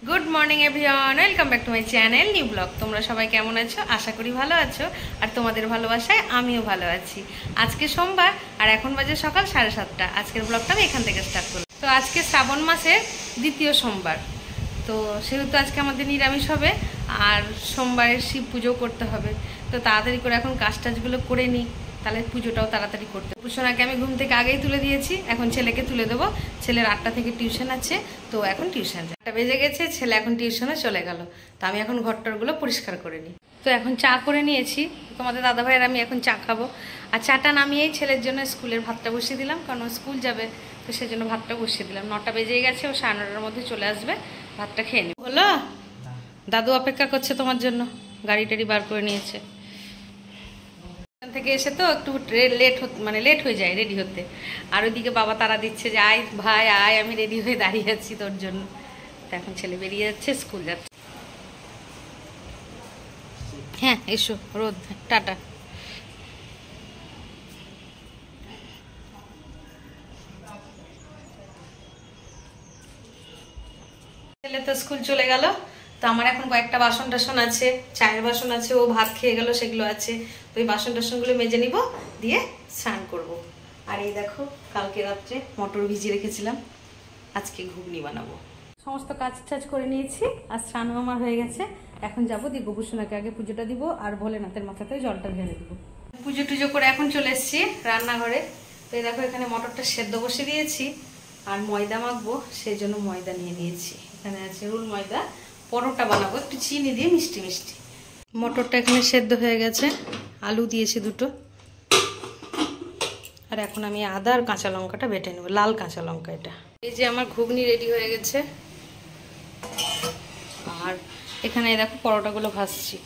Good morning everyone welcome back to my channel new blog. तुम्हारा सबाई केमन आछो? आशा करी भालो आछो और तुम्हादेर भालोबासाय आमिओ भालो आछि। आज के सोमवार और एखन बाजे सकाल 7:30। आजकेर ब्लगटा आमि एखान थेके स्टार्ट करलाम। तो आज के श्रावण मासेर द्वितीय सोमवार, तो सेहेतु आजके आमादेर निरामिष होबे और सोमवारे शिव पुजो करते होबे। तो ताड़ाताड़ि करे एखन काज टाजगुलो करे निई, তাহলে পুজোটাও তাড়াতাড়ি করতে। পুষোনাকে আমি ঘুম থেকে আগেই তুলে দিয়েছি, এখন ছেলেকে তুলে দেবো। ছেলের 8টা থেকে টিউশন আছে, তো এখন টিউশন যায়। 8টা বেজে গেছে, ছেলে এখন টিউশনে চলে গেল। তো আমি এখন ঘরটরগুলো পরিষ্কার করে নিই। তো এখন চা করে নিয়েছি, তোমাদের দাদা ভাইয়ের আমি এখন চা খাবো। আর চাটা নামিয়েই ছেলের জন্য স্কুলের ভাতটা বসিয়ে দিলাম, কারণ ও স্কুল যাবে, তো সেজন্য ভাতটা বসিয়ে দিলাম। 9টা বেজে গেছে, ও 9:30টার মধ্যে চলে আসবে, ভাতটা খেয়ে নিব। বলো, দাদু অপেক্ষা করছে তোমার জন্য, গাড়ি টাড়ি বার করে নিয়েছে। থেকে এসে তো একটু লেট হয়ে যায় রেডি হতে, আর ওইদিকে বাবা তারা দিচ্ছে যে আয় ভাই আয়, আমি রেডি হয়ে দাঁড়িয়ে আছি তোর জন্য। তো এখন ছেলে বেরিয়ে যাচ্ছে, স্কুল যাচ্ছে। হ্যাঁ এসো, রোদ, টাটা। ছেলে তো স্কুল চলে গেল। তো আমার এখন কয়েকটা বাসন টাসন আছে, চায়ের বাসন আছে, ও ভাত খেয়ে গেল, সেগুলো আছে। তো এই বাসন টাসনগুলো মেজে নিব, দিয়ে স্নান করব। আর এই দেখো, কালকে রাত্রে মটর ভিজিয়ে রেখেছিলাম, আজকে ঘুগনি বানাবো। সমস্ত কাজ টাজ করে নিয়েছি, আর স্নানও আমার হয়ে গেছে। এখন যাবো দিয়ে গোপুসোনাকে আগে পুজোটা দিব, আর ভোলেনাথের মাথাতে জলটা ঢেলে দিব। পুজো টুজো করে এখন চলে এসেছি রান্নাঘরে। তো এই দেখো, এখানে মটরটা সেদ্ধ বসে দিয়েছি, আর ময়দা মাখবো, সেই জন্য ময়দা নিয়ে নিয়েছি। এখানে আছে রুল ময়দা, পরোটা বানাবো একটু চিনি দিয়ে মিষ্টি মিষ্টি। মটরটা এখানে সেদ্ধ হয়ে গেছে, আলু দিয়েছি 2টো। আর এখন আমি আদা আর কাঁচা লঙ্কাটা বেটে নেব, লাল কাঁচা লঙ্কা এটা। এই যে আমার ঘুগনি রেডি হয়ে গেছে, আর এখানে দেখো পরোটাগুলো ভাজছি,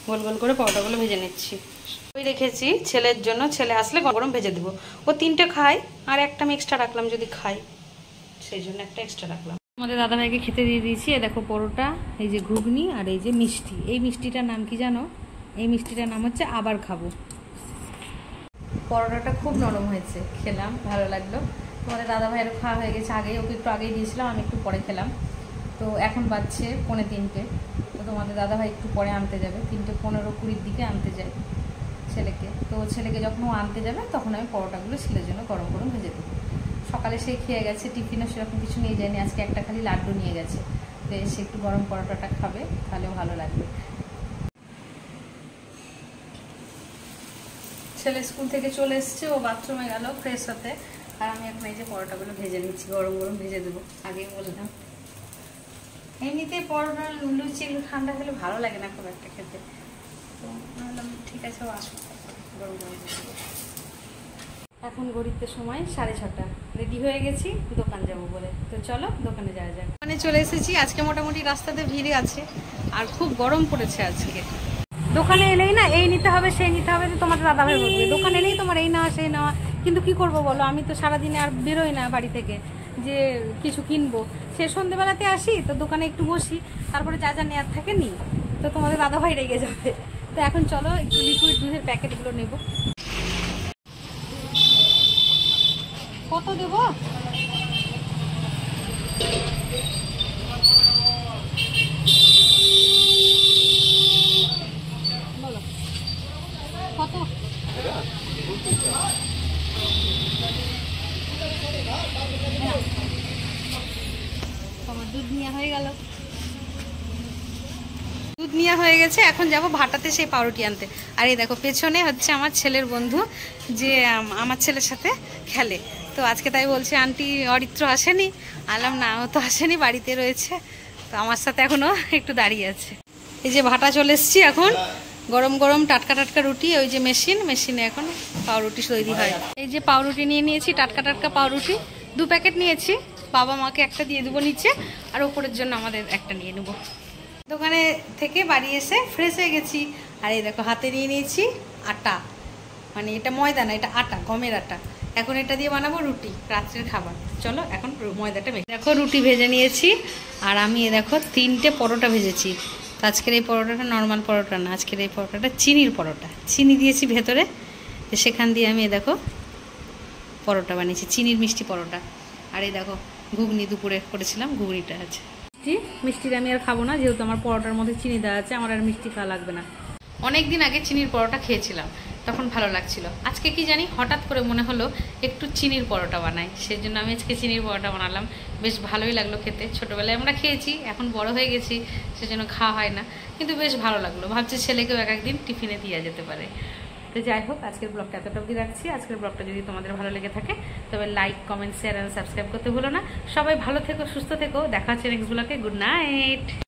গোল গোল করে পরোটাগুলো ভেজে নিচ্ছি। ওই রেখেছি ছেলের জন্য, ছেলে আসলে গরম ভেজে দেবো। ও 3টে খায়, আর একটা আমি এক্সট্রা রাখলাম যদি খাই, সেই জন্য একটা এক্সট্রা রাখলাম। আমাদের দাদাভাইকে খেতে দিয়ে দিয়েছি। এ দেখো পরোটা, এই যে ঘুগনি, আর এই যে মিষ্টি। এই মিষ্টিটার নাম কি জানো? এই মিষ্টিটার নাম হচ্ছে আবার খাবো। পরোটাটা খুব নরম হয়েছে, খেলাম, ভালো লাগলো। তোমাদের দাদাভাইয়েরও খাওয়া হয়ে গেছে আগেই, ওকে একটু আগেই দিয়েছিলাম, আমি একটু পরে খেলাম। তো এখন বাজছে 2:45। তো তোমাদের দাদাভাই একটু পরে আনতে যাবে, 3:15-20 দিকে আনতে যায় ছেলেকে। তো ছেলেকে যখন ও আনতে যাবে, তখন আমি পরোটাগুলো ছেলের জন্য গরম গরম ভেজে দেবো। সকালে সেই খেয়ে গেছে, টিফিনও সেরকম কিছু নিয়ে যায়নি, আজকে একটা খালি লাড্ডু নিয়ে গেছে। তো এসে একটু গরম পরোটাটা খাবে, তাহলেও ভালো লাগবে। ছেলে স্কুল থেকে চলে এসছে, ও বাথরুমে গেল ফ্রেশ হতে। আর আমি এখন এই যে পরোটাগুলো ভেজে নিচ্ছি, গরম গরম ভেজে দেবো, আগেই বললাম। এমনিতে পরোটা লুচি ঠান্ডা হলে ভালো লাগে না খুব একটা খেতে, তো বললাম ঠিক আছে, ও আসুক, গরম গরম ভেজে দেবো। এখন ঘড়িতে সময় 6:30। রেডি হয়ে গেছি দোকান যাবো বলে। তো চলো দোকানে যাওয়া যাক। দোকানে চলে এসেছি। আজকে মোটামুটি রাস্তাতে ভিড় আছে, আর খুব গরম পড়েছে আজকে। দোকানে এলেই না এই নিতে হবে সেই নিতে হবে, তোমাদের দাদাভাই বলবে দোকানে এলেই তোমার এই নেওয়া সেই নেওয়া। কিন্তু কি করব বলো, আমি তো সারাদিনে আর বেরোই না বাড়ি থেকে যে কিছু কিনবো। সে সন্ধ্যেবেলাতে আসি, তো দোকানে একটু বসি, তারপরে যা যা নেওয়ার থাকে নিই। তো তোমাদের দাদাভাই রেগে যাবে। তো এখন চলো একটু লিকুইড দুধের প্যাকেটগুলো নেব। কত দেব? বলো কত? তোমার দুধ নেওয়া হয়ে গেল, দুধ নেওয়া হয়ে গেছে। এখন যাব ভাটাতে সেই পাউরুটি আনতে। আর এই দেখো পেছনে হচ্ছে আমার ছেলের বন্ধু, যে আমার ছেলের সাথে খেলে। তো আজকে তাই বলছে আন্টি অরিত্র আসেনি? আলাম না, ও তো আসেনি, বাড়িতে রয়েছে। তো আমার সাথে এখনো একটু দাঁড়িয়ে আছে। এই যে ভাটা চলে এসছি, এখন গরম গরম টাটকা টাটকা রুটি, ওই যে মেশিনে এখন পাউরুটি তৈরি হয়। এই যে পাউরুটি নিয়ে নিয়েছি, টাটকা টাটকা পাউরুটি 2 প্যাকেট নিয়েছি। বাবা মাকে একটা দিয়ে দেবো নিচে, আর ওপরের জন্য আমাদের একটা নিয়ে নেবো। দোকানে থেকে বাড়ি এসে ফ্রেশ হয়ে গেছি। আর এই দেখো হাতে নিয়ে নিয়েছি আটা, মানে এটা ময়দা না, এটা আটা, গমের আটা। এখন এটা দিয়ে বানাবো রুটি, রাত্রের খাবার। চলো এখন ময়দাটা মেখে দেখো, রুটি ভেজে নিয়েছি। আর আমি দেখো 3টে পরোটা ভেজেছি। তো আজকের এই পরোটাটা নর্মাল পরোটা না, আজকের এই পরোটাটা চিনির পরোটা, চিনি দিয়েছি ভেতরে। সেখান দিয়ে আমি দেখো পরোটা বানিয়েছি, চিনির মিষ্টি পরোটা। আর এই দেখো ঘুগনি দুপুরে করেছিলাম, ঘুগনিটা আছে। মিষ্টিটা আমি আর খাবো না, যেহেতু আমার পরোটার মধ্যে চিনি দেওয়া আছে, আমার আর মিষ্টি খাওয়া লাগবে না। অনেক দিন আগে চিনির পরোটা খেয়েছিলাম, তখন ভালো লাগছিল। আজকে কি জানি হঠাৎ করে মনে হলো একটু চিনির পরোটা বানাই, সেই জন্য আমি আজকে চিনির পরোটা বানালাম। বেশ ভালোই লাগলো খেতে। ছোটোবেলায় আমরা খেয়েছি, এখন বড় হয়ে গেছি সেজন্য খাওয়া হয় না, কিন্তু বেশ ভালো লাগলো। ভাবছি ছেলেকেও এক একদিন টিফিনে দিয়ে যেতে পারে। তো যাই হোক, আজকের ব্লগটা এতটা অবধি রাখছি। আজকের ব্লগটা যদি তোমাদের ভালো লেগে থাকে তবে like, comment, share and subscribe করতে ভুলো না। সবাই ভালো থেকো, সুস্থ থেকো। দেখা হচ্ছে নেক্সট ব্লগে। Good night.